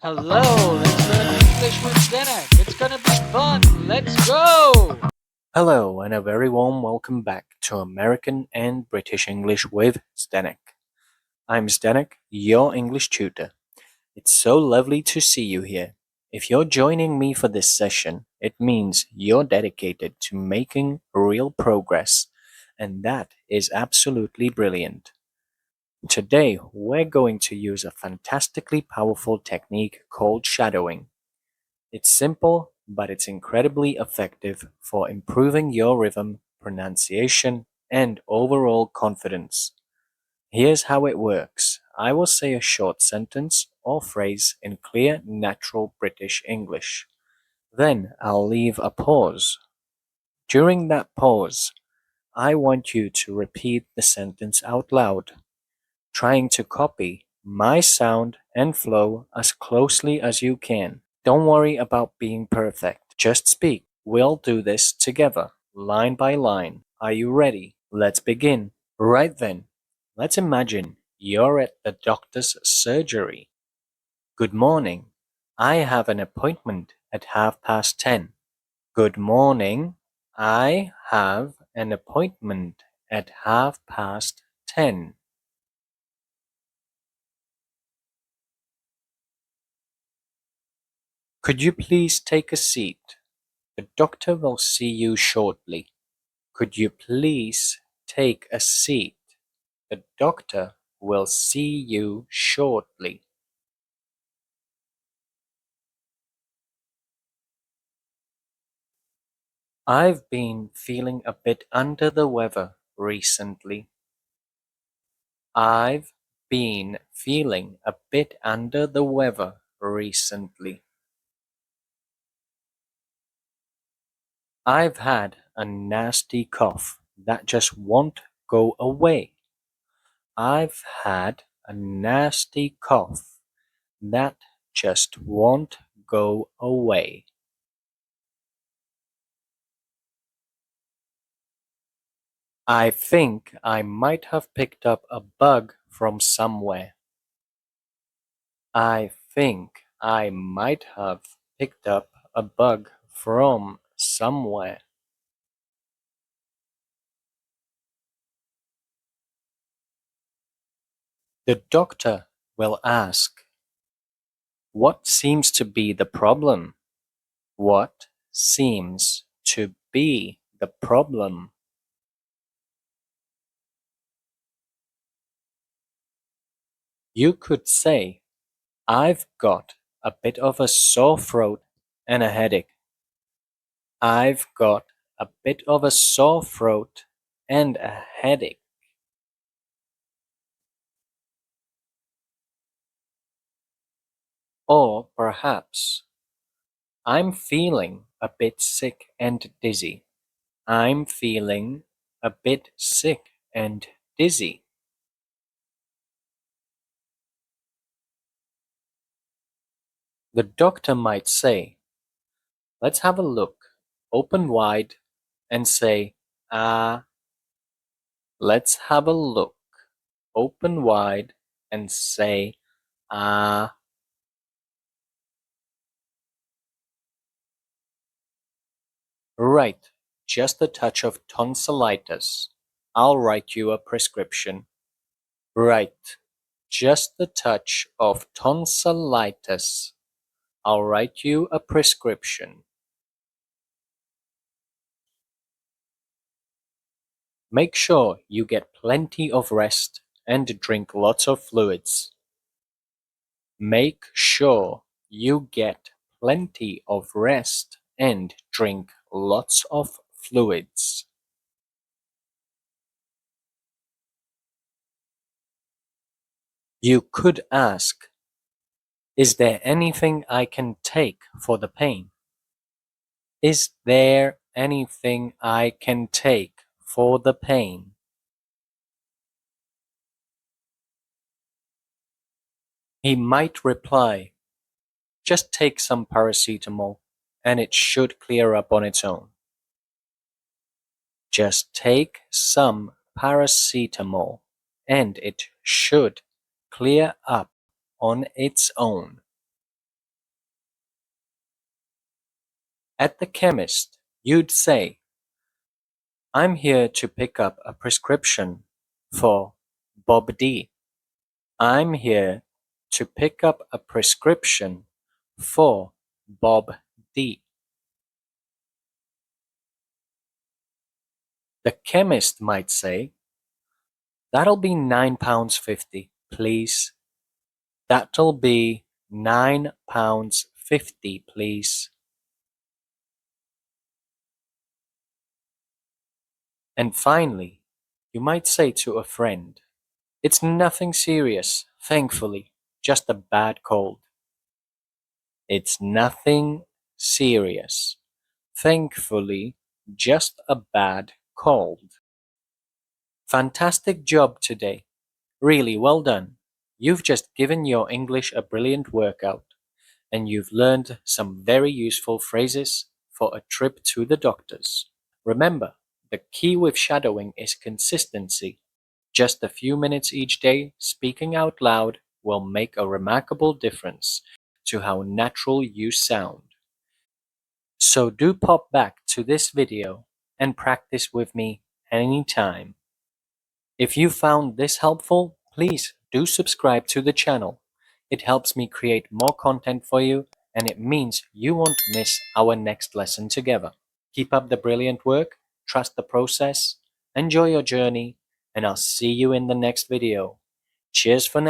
Hello, let's learn English with Zdenek. It's gonna be fun. Let's go! Hello, and a very warm welcome back to American and British English with Zdenek. I'm Zdenek, your English tutor. It's so lovely to see you here. If you're joining me for this session, it means you're dedicated to making real progress, and that is absolutely brilliant. Today, we're going to use a fantastically powerful technique called shadowing. It's simple, but it's incredibly effective for improving your rhythm, pronunciation, and overall confidence. Here's how it works. I will say a short sentence or phrase in clear, natural British English. Then I'll leave a pause. During that pause, I want you to repeat the sentence out loud, trying to copy my sound and flow as closely as you can. Don't worry about being perfect. Just speak. We'll do this together, line by line. Are you ready? Let's begin. Right then, let's imagine you're at the doctor's surgery. Good morning. I have an appointment at 10:30. Good morning. I have an appointment at 10:30. Could you please take a seat? The doctor will see you shortly. Could you please take a seat? The doctor will see you shortly. I've been feeling a bit under the weather recently. I've been feeling a bit under the weather recently. I've had a nasty cough that just won't go away. I've had a nasty cough that just won't go away. I think I might have picked up a bug from somewhere. I think I might have picked up a bug from somewhere. The doctor will ask, what seems to be the problem? What seems to be the problem? You could say, I've got a bit of a sore throat and a headache. I've got a bit of a sore throat and a headache. Or perhaps, I'm feeling a bit sick and dizzy. I'm feeling a bit sick and dizzy. The doctor might say, let's have a look. Open wide and say, ah. Let's have a look. Open wide and say, ah. Right, just a touch of tonsillitis. I'll write you a prescription. Right, just a touch of tonsillitis. I'll write you a prescription. Make sure you get plenty of rest and drink lots of fluids. Make sure you get plenty of rest and drink lots of fluids. You could ask, is there anything I can take for the pain? Is there anything I can take for the pain? He might reply, just take some paracetamol and it should clear up on its own. Just take some paracetamol and it should clear up on its own. At the chemist, you'd say, I'm here to pick up a prescription for Bob D. I'm here to pick up a prescription for Bob D. The chemist might say, that'll be £9.50, please. That'll be £9.50, please. And finally, you might say to a friend, it's nothing serious, thankfully, just a bad cold. It's nothing serious, thankfully, just a bad cold. Fantastic job today. Really well done. You've just given your English a brilliant workout, and you've learned some very useful phrases for a trip to the doctors. Remember, the key with shadowing is consistency. Just a few minutes each day speaking out loud will make a remarkable difference to how natural you sound. So do pop back to this video and practice with me anytime. If you found this helpful, please do subscribe to the channel. It helps me create more content for you, and it means you won't miss our next lesson together. Keep up the brilliant work, trust the process, enjoy your journey, and I'll see you in the next video. Cheers for now.